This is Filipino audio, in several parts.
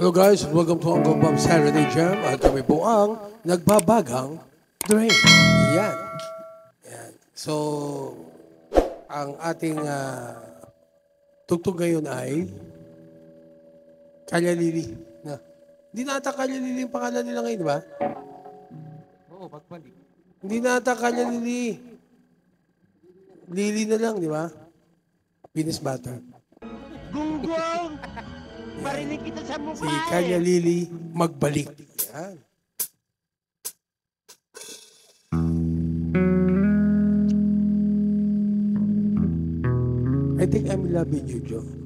Hello guys, welcome to Uncle Bob Saturday Jam at kami po ang nagbabagang Dre. Yan. Yan. So, ang ating tugtog ngayon ay Kalya Lili. Na. Hindi na ata Kalya Lili yung pangalan nila ngayon, di ba? Oo, pagbalik. Hindi na ata Kalya Lili. Lili na lang, di ba? Penis butter. Gunggong! Marinig kita sa mukha Si Kalya Lili, magbalik. Yan. I think I'm loving you, Joe.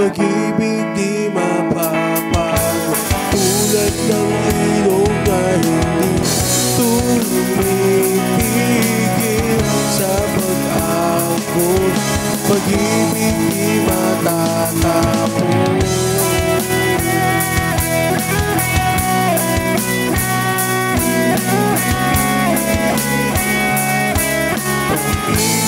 Pag-ibig di mapapago, tulad ng ilog na hindi tumipigil sa pag-agos. Pag-ibig di matatapos. Pag-ibig